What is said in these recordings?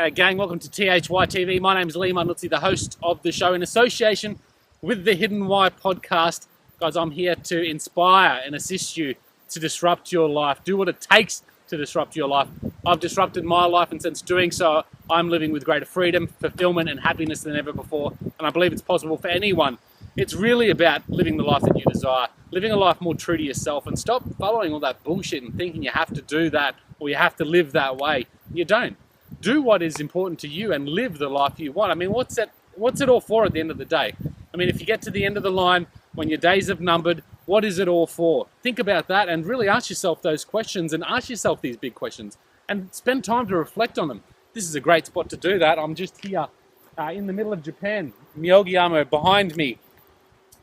G'day gang, welcome to THY TV. My name is Lee Munlitzy, the host of the show in association with the Hidden Why podcast. Guys, I'm here to inspire and assist you to disrupt your life. Do what it takes to disrupt your life. I've disrupted my life, and since doing so, I'm living with greater freedom, fulfillment and happiness than ever before. And I believe it's possible for anyone. It's really about living the life that you desire, living a life more true to yourself, and stop following all that bullshit and thinking you have to do that or you have to live that way. You don't. Do what is important to you and live the life you want. I mean, what's it all for at the end of the day? I mean, if you get to the end of the line, when your days have numbered, what is it all for? Think about that and really ask yourself those questions, and ask yourself these big questions and spend time to reflect on them. This is a great spot to do that. I'm just here in the middle of Japan. Miyagi behind me.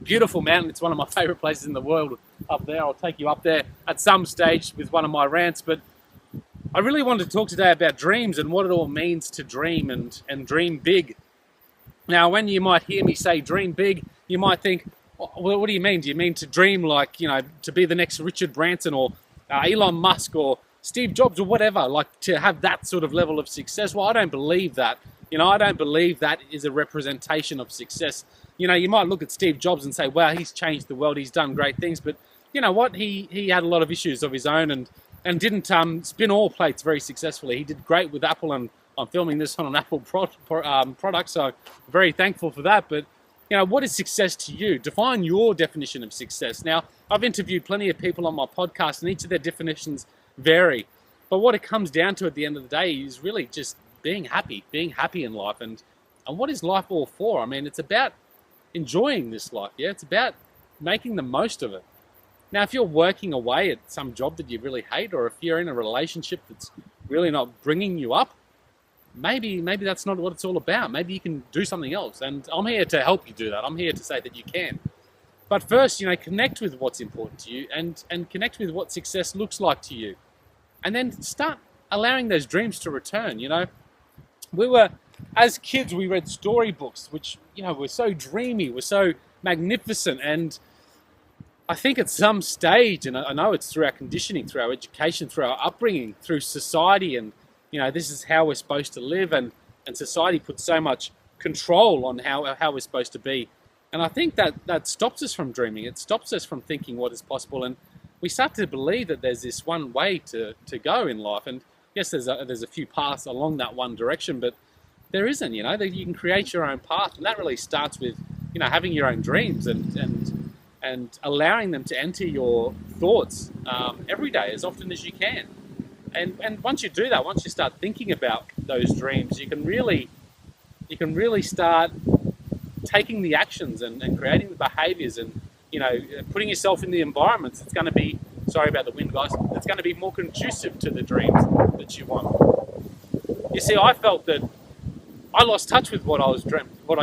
Beautiful mountain. It's one of my favorite places in the world up there. I'll take you up there at some stage with one of my rants, but I really wanted to talk today about dreams and what it all means to dream and dream big. Now, when you might hear me say dream big, you might think, well, what do you mean? Do you mean to dream like, to be the next Richard Branson or Elon Musk or Steve Jobs or whatever, like to have that sort of level of success? Well, I don't believe that. I don't believe that is a representation of success. You might look at Steve Jobs and say, wow, he's changed the world, he's done great things, but you know what? He had a lot of issues of his own and didn't spin all plates very successfully. He did great with Apple, and I'm filming this on an Apple product, so very thankful for that. But what is success to you? Define your definition of success. Now, I've interviewed plenty of people on my podcast, and each of their definitions vary. But what it comes down to at the end of the day is really just being happy in life. And what is life all for? I mean, it's about enjoying this life, yeah? It's about making the most of it. Now, if you're working away at some job that you really hate, or if you're in a relationship that's really not bringing you up, maybe that's not what it's all about. Maybe you can do something else. And I'm here to help you do that. I'm here to say that you can. But first, connect with what's important to you and connect with what success looks like to you. And then start allowing those dreams to return. As kids, we read storybooks, which, were so dreamy, were so magnificent. And I think at some stage, and I know it's through our conditioning, through our education, through our upbringing, through society, and this is how we're supposed to live, and society puts so much control on how we're supposed to be. And I think that stops us from dreaming. It stops us from thinking what is possible, and we start to believe that there's this one way to go in life. And yes, there's a few paths along that one direction, but there isn't. That you can create your own path, and that really starts with having your own dreams and allowing them to enter your thoughts every day as often as you can. And once you do that, once you start thinking about those dreams, you can really start taking the actions and creating the behaviors and putting yourself in the environments. It's going to be, sorry about the wind, guys, it's going to be more conducive to the dreams that you want. You see, I felt that I lost touch with what I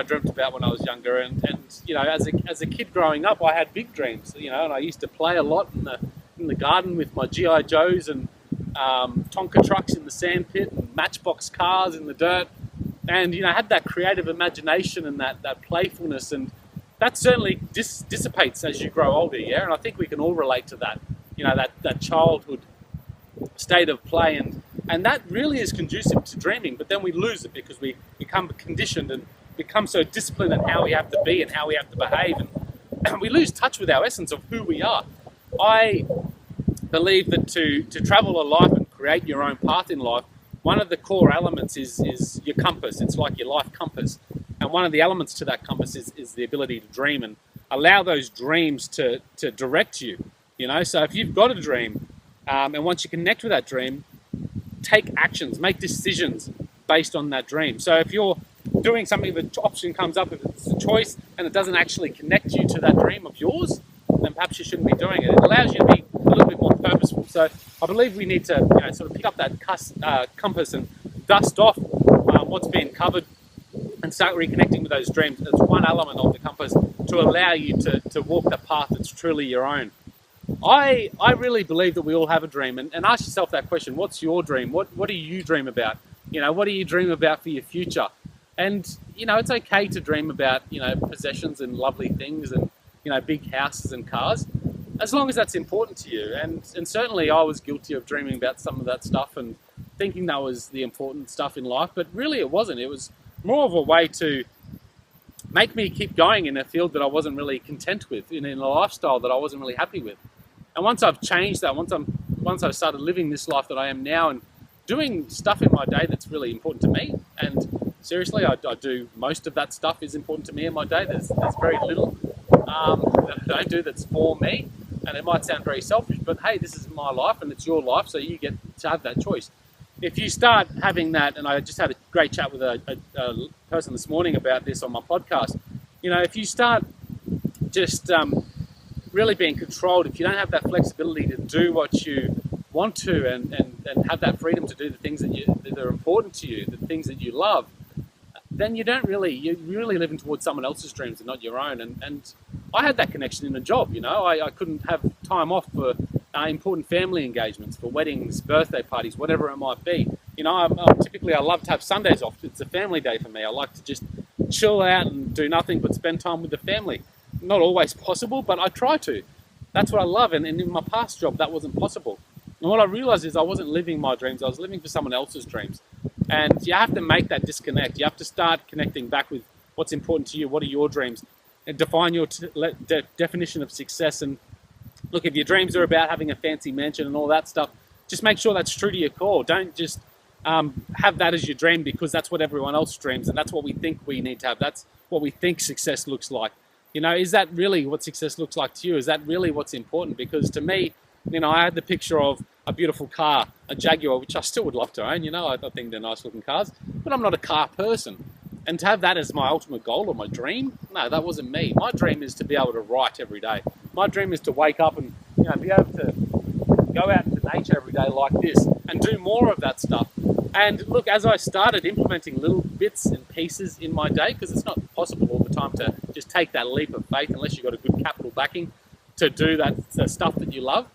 dreamt about when I was younger, and as a kid growing up, I had big dreams, and I used to play a lot in the garden with my GI Joes and Tonka trucks in the sandpit and Matchbox cars in the dirt, and I had that creative imagination and that playfulness, and that certainly dissipates as you grow older, yeah. And I think we can all relate to that, that childhood state of play, and that really is conducive to dreaming. But then we lose it because we become conditioned and become so disciplined in how we have to be and how we have to behave, and we lose touch with our essence of who we are. I believe that to travel a life and create your own path in life, one of the core elements is your compass. It's like your life compass. And one of the elements to that compass is the ability to dream and allow those dreams to direct you. So if you've got a dream, and once you connect with that dream, take actions, make decisions based on that dream. So if you're doing something, the option comes up, if it's a choice and it doesn't actually connect you to that dream of yours, then perhaps you shouldn't be doing it. It allows you to be a little bit more purposeful. So I believe we need to sort of pick up that compass and dust off what's been covered and start reconnecting with those dreams. It's one element of the compass to allow you to walk the path that's truly your own. I really believe that we all have a dream, and ask yourself that question: what's your dream? What do you dream about? What do you dream about for your future? And it's okay to dream about possessions and lovely things and big houses and cars, as long as that's important to you. And certainly I was guilty of dreaming about some of that stuff, and thinking that was the important stuff in life, but really it wasn't. It was more of a way to make me keep going in a field that I wasn't really content with, in a lifestyle that I wasn't really happy with. And once I've changed that, once I started living this life that I am now and doing stuff in my day that's really important to me, and seriously, I do most of that stuff is important to me in my day. There's very little that I don't do that's for me, and it might sound very selfish, but hey, this is my life and it's your life, so you get to have that choice. If you start having that, and I just had a great chat with a person this morning about this on my podcast, if you start just really being controlled, if you don't have that flexibility to do what you want to and have that freedom to do the things that are important to you, the things that you love, then you're really living towards someone else's dreams and not your own. And I had that connection in a job. I couldn't have time off for important family engagements, for weddings, birthday parties, whatever it might be. I love to have Sundays off. It's a family day for me. I like to just chill out and do nothing but spend time with the family. Not always possible, but I try to. That's what I love, and in my past job, that wasn't possible. And what I realized is I wasn't living my dreams, I was living for someone else's dreams. And you have to make that disconnect. You have to start connecting back with what's important to you, what are your dreams, and define your definition of success. And look, if your dreams are about having a fancy mansion and all that stuff, just make sure that's true to your core. Don't just have that as your dream because that's what everyone else dreams and that's what we think we need to have. That's what we think success looks like. Is that really what success looks like to you? Is that really what's important? Because to me, I had the picture of a beautiful car, a Jaguar, which I still would love to own. I think they're nice looking cars, but I'm not a car person. And to have that as my ultimate goal or my dream, no, that wasn't me. My dream is to be able to write every day. My dream is to wake up and be able to go out into nature every day like this and do more of that stuff. And look, as I started implementing little bits and pieces in my day, because it's not possible all the time to just take that leap of faith unless you've got a good capital backing to do that stuff that you love.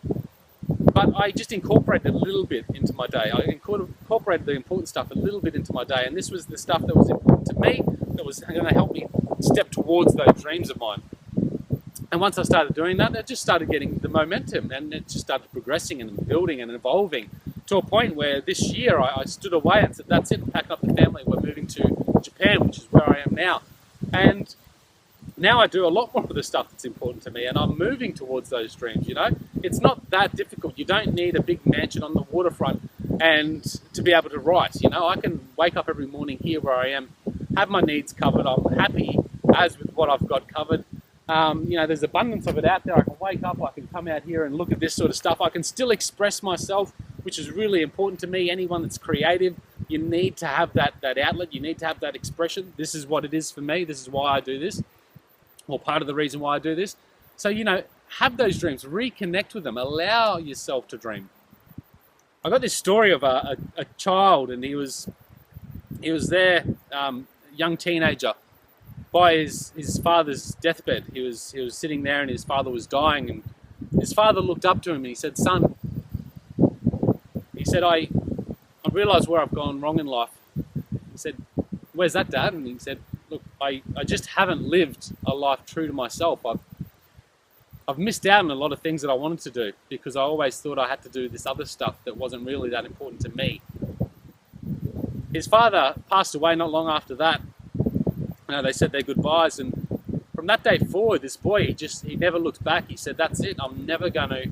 But I just incorporated a little bit into my day. I incorporated the important stuff a little bit into my day. And this was the stuff that was important to me, that was going to help me step towards those dreams of mine. And once I started doing that, it just started getting the momentum and it just started progressing and building and evolving to a point where this year I stood away and said, that's it, pack up the family, we're moving to Japan, which is where I am now. And now I do a lot more of the stuff that's important to me and I'm moving towards those dreams, It's not that difficult. You don't need a big mansion on the waterfront and to be able to write, I can wake up every morning here where I am, have my needs covered, I'm happy as with what I've got covered. There's abundance of it out there. I can wake up, I can come out here and look at this sort of stuff. I can still express myself, which is really important to me. Anyone that's creative, you need to have that outlet. You need to have that expression. This is what it is for me. This is why I do this, or part of the reason why I do this. So, have those dreams, reconnect with them, allow yourself to dream. I got this story of a child, and he was there, young teenager, by his father's deathbed. He was sitting there and his father was dying, and his father looked up to him and he said, son, he said, I realised where I've gone wrong in life. He said, where's that, Dad? And he said, look, I just haven't lived a life true to myself. I've missed out on a lot of things that I wanted to do because I always thought I had to do this other stuff that wasn't really that important to me. His father passed away not long after that. They said their goodbyes, and from that day forward, this boy, he never looked back. He said, that's it, I'm never going to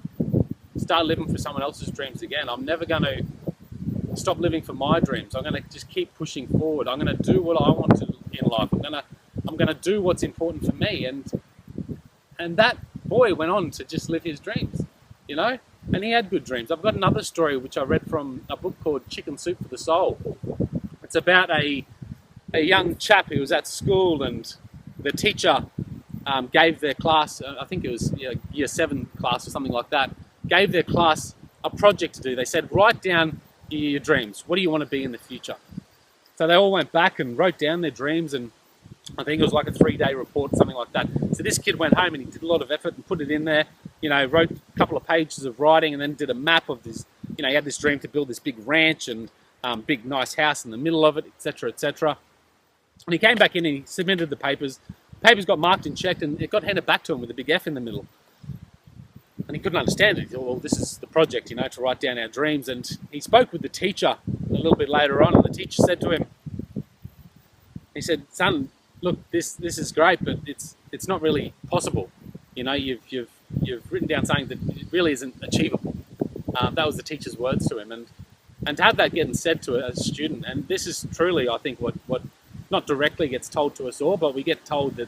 start living for someone else's dreams again. I'm never going to stop living for my dreams. I'm going to just keep pushing forward. I'm going to do what I want to in life. I'm going to do what's important for me. And that boy went on to just live his dreams, and he had good dreams. I've got another story which I read from a book called Chicken Soup for the Soul. It's about a young chap who was at school, and the teacher gave their class, I think it was year 7 class or something like that, gave their class a project to do. They said, write down your dreams. What do you want to be in the future? So they all went back and wrote down their dreams, and I think it was like a 3-day report, something like that. So this kid went home and he did a lot of effort and put it in there, wrote a couple of pages of writing and then did a map of this, he had this dream to build this big ranch and big nice house in the middle of it, etc., etc. And he came back in and he submitted the papers. The papers got marked and checked, and it got handed back to him with a big F in the middle. And he couldn't understand it. He thought, well, this is the project, to write down our dreams. And he spoke with the teacher a little bit later on, and the teacher said to him, he said, son, look, this is great, but it's not really possible. You've written down something that really isn't achievable. That was the teacher's words to him. And to have that getting said to a student, and this is truly, I think, what not directly gets told to us all, but we get told that,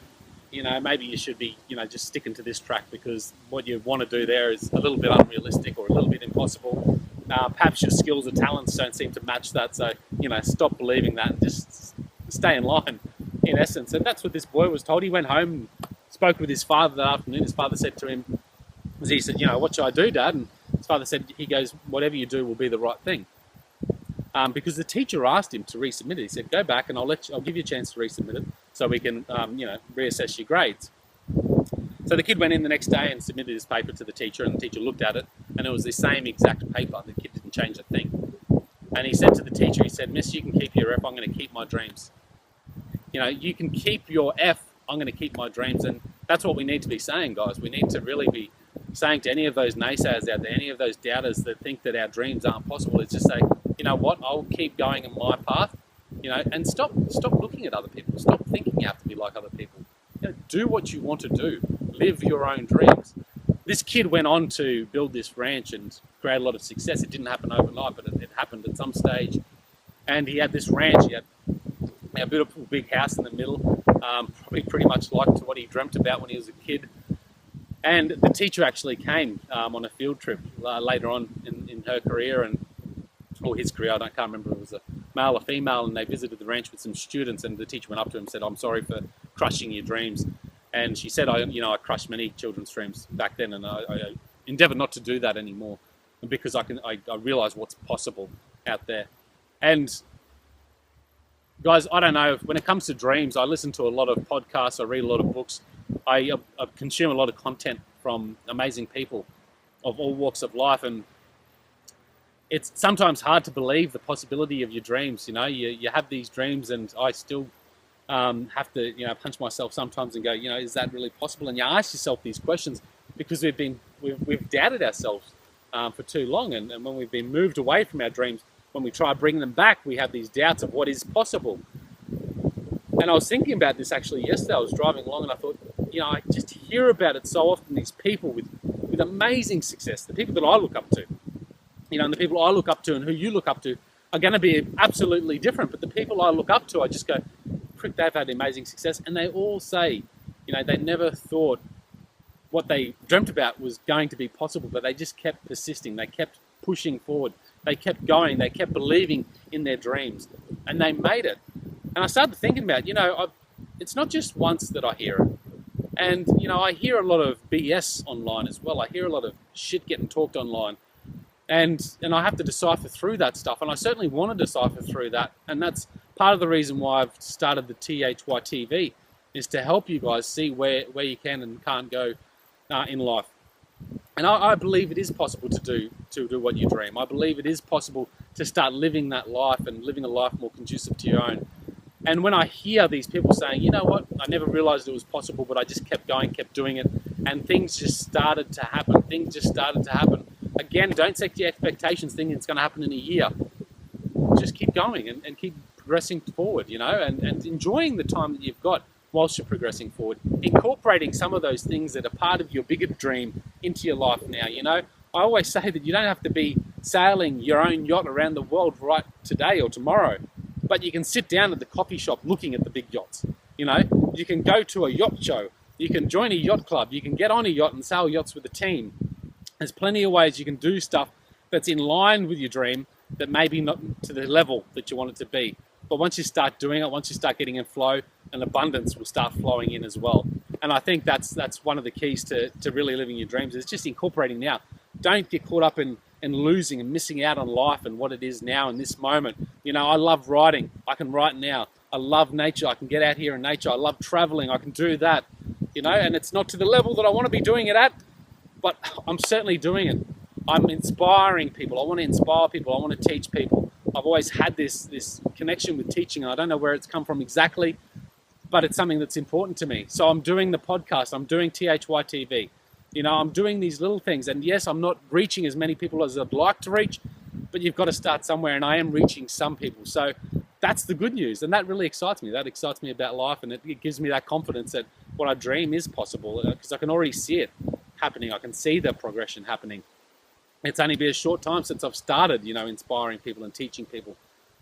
maybe you should be, just sticking to this track because what you want to do there is a little bit unrealistic or a little bit impossible. Perhaps your skills or talents don't seem to match that. So, stop believing that and just stay in line, in essence. And that's what this boy was told. He went home and spoke with his father that afternoon. His father said to him, he said, what should I do, Dad? And his father said, he goes, whatever you do will be the right thing. Because the teacher asked him to resubmit it. He said, go back and I'll give you a chance to resubmit it so we can, reassess your grades. So the kid went in the next day and submitted his paper to the teacher, and the teacher looked at it, and it was the same exact paper. The kid didn't change a thing. And he said to the teacher, he said, Miss, you can keep your F, I'm going to keep my dreams. You can keep your F, I'm going to keep my dreams. And that's what we need to be saying, guys. We need to really be saying to any of those naysayers out there, any of those doubters that think that our dreams aren't possible, is just say, you know what, I'll keep going in my path, and stop looking at other people. Stop thinking you have to be like other people. Do what you want to do. Live your own dreams. This kid went on to build this ranch and create a lot of success. It didn't happen overnight, but it happened at some stage. And he had this ranch. He had a beautiful big house in the middle, probably pretty much like to what he dreamt about when he was a kid. And the teacher actually came on a field trip later on in her career, or his career, I can't remember if it was a male or female, and they visited the ranch with some students, and the teacher went up to him and said, I'm sorry for crushing your dreams. And she said, I crushed many children's dreams back then, and I endeavour not to do that anymore, because I realise what's possible out there. And guys, I don't know, when it comes to dreams, I listen to a lot of podcasts, I read a lot of books, I consume a lot of content from amazing people of all walks of life, and it's sometimes hard to believe the possibility of your dreams. You have these dreams, and I still have to, punch myself sometimes and go, is that really possible? And you ask yourself these questions because we've doubted ourselves for too long, and when we've been moved away from our dreams, when we try to bring them back, we have these doubts of what is possible. And I was thinking about this actually yesterday. I was driving along and I thought, I just hear about it so often, these people with amazing success, the people that I look up to, and the people I look up to and who you look up to are going to be absolutely different. But the people I look up to, I just go, frick, they've had amazing success. And they all say, they never thought what they dreamt about was going to be possible, but they just kept persisting. They kept pushing forward. They kept going. They kept believing in their dreams, and they made it. And I started thinking about, it's not just once that I hear it. And, I hear a lot of BS online as well. I hear a lot of shit getting talked online. And I have to decipher through that stuff. And I certainly want to decipher through that. And that's part of the reason why I've started the THYTV, is to help you guys see where you can and can't go in life. And I believe it is possible to do what you dream. I believe it is possible to start living that life and living a life more conducive to your own. And when I hear these people saying, you know what, I never realized it was possible, but I just kept going, kept doing it, and things just started to happen. Again, don't set your expectations thinking it's going to happen in a year. Just keep going and keep progressing forward, and enjoying the time that you've got whilst you're progressing forward. Incorporating some of those things that are part of your bigger dream into your life now, I always say that you don't have to be sailing your own yacht around the world right today or tomorrow, but you can sit down at the coffee shop looking at the big yachts. You can go to a yacht show, you can join a yacht club, you can get on a yacht and sail yachts with a team. There's plenty of ways you can do stuff that's in line with your dream, that maybe not to the level that you want it to be. But once you start doing it, once you start getting in flow, an abundance will start flowing in as well. And I think that's one of the keys to really living your dreams, is just incorporating now. Don't get caught up in losing and missing out on life and what it is now in this moment. I love writing. I can write now. I love nature. I can get out here in nature. I love traveling. I can do that, and it's not to the level that I want to be doing it at, but I'm certainly doing it. I'm inspiring people. I want to inspire people. I want to teach people. I've always had this connection with teaching. I don't know where it's come from exactly, but it's something that's important to me. So I'm doing the podcast. I'm doing THYTV. I'm doing these little things, and yes, I'm not reaching as many people as I'd like to reach, but you've got to start somewhere, and I am reaching some people. So that's the good news, and that really excites me. That excites me about life, and it gives me that confidence that what I dream is possible, because I can already see it happening. I can see the progression happening. It's only been a short time since I've started, inspiring people and teaching people,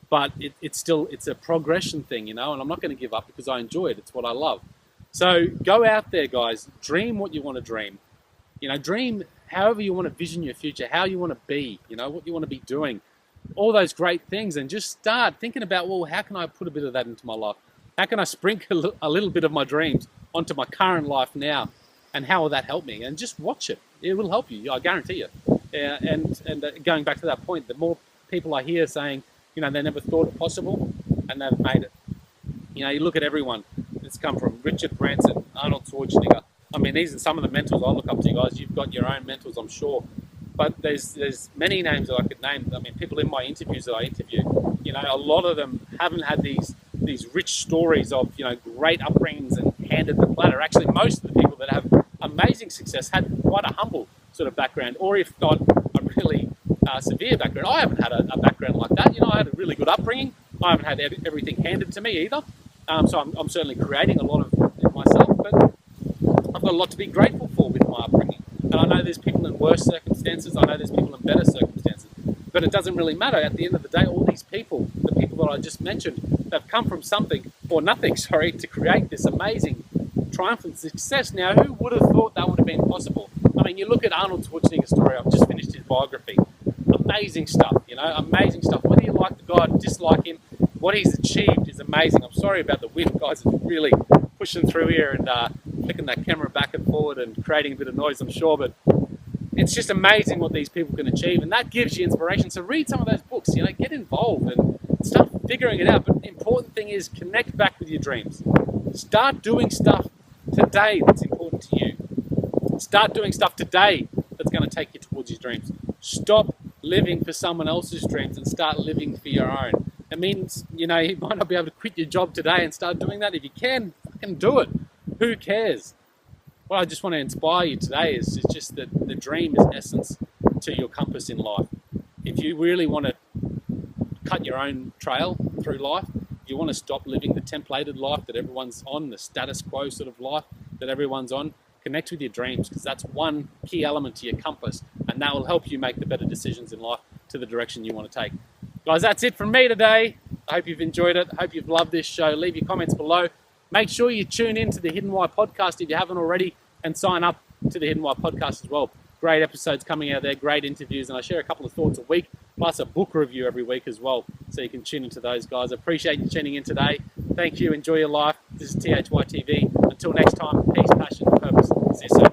but it's a progression thing, and I'm not going to give up because I enjoy it. It's what I love. So go out there, guys. Dream what you want to dream. Dream however you want to vision your future, how you want to be, what you want to be doing, all those great things, and just start thinking about, well, how can I put a bit of that into my life? How can I sprinkle a little bit of my dreams onto my current life now, and how will that help me? And just watch it. It will help you, I guarantee you. And going back to that point, the more people I hear saying, they never thought it possible, and they've made it. You look at everyone that's come from Richard Branson, Arnold Schwarzenegger. I mean, these are some of the mentors I look up to, guys. You've got your own mentors, I'm sure. But there's many names that I could name. I mean, people in my interviews that I interview, a lot of them haven't had these rich stories of, great upbringings and handed the platter. Actually, most of the people that have amazing success had quite a humble sort of background, or if not, a really severe background. I haven't had a background like that. I had a really good upbringing. I haven't had everything handed to me either. So I'm certainly creating a lot of it myself, but I've got a lot to be grateful for with my upbringing. And I know there's people in worse circumstances. I know there's people in better circumstances. But it doesn't really matter. At the end of the day, all these people, the people that I just mentioned, they've come from something, or nothing, to create this amazing triumphant success. Now, who would have thought that would have been possible? I mean, you look at Arnold Schwarzenegger's story. I've just finished his biography. Amazing stuff, amazing stuff. Whether you like the guy or dislike him, what he's achieved is amazing. I'm sorry about the wind, guys. It's really pushing through here and flicking that camera back and forward and creating a bit of noise, I'm sure. But it's just amazing what these people can achieve, and that gives you inspiration. So read some of those books, get involved and start figuring it out. But the important thing is connect back with your dreams. Start doing stuff today that's important to you. Start doing stuff today that's going to take you towards your dreams. Stop living for someone else's dreams and start living for your own. It means, you might not be able to quit your job today and start doing that. If you can, fucking do it. Who cares? What I just want to inspire you today is just that the dream is essence to your compass in life. If you really want to cut your own trail through life, if you want to stop living the templated life that everyone's on, the status quo sort of life that everyone's on, connect with your dreams, because that's one key element to your compass, and that will help you make the better decisions in life to the direction you want to take. Guys, that's it from me today. I hope you've enjoyed it. I hope you've loved this show. Leave your comments below. Make sure you tune in to the Hidden Why podcast if you haven't already, and sign up to the Hidden Why podcast as well. Great episodes coming out there, great interviews, and I share a couple of thoughts a week, plus a book review every week as well, so you can tune into those, guys. I appreciate you tuning in today. Thank you. Enjoy your life. This is THY TV. Until next time, peace, passion, purpose. See you soon.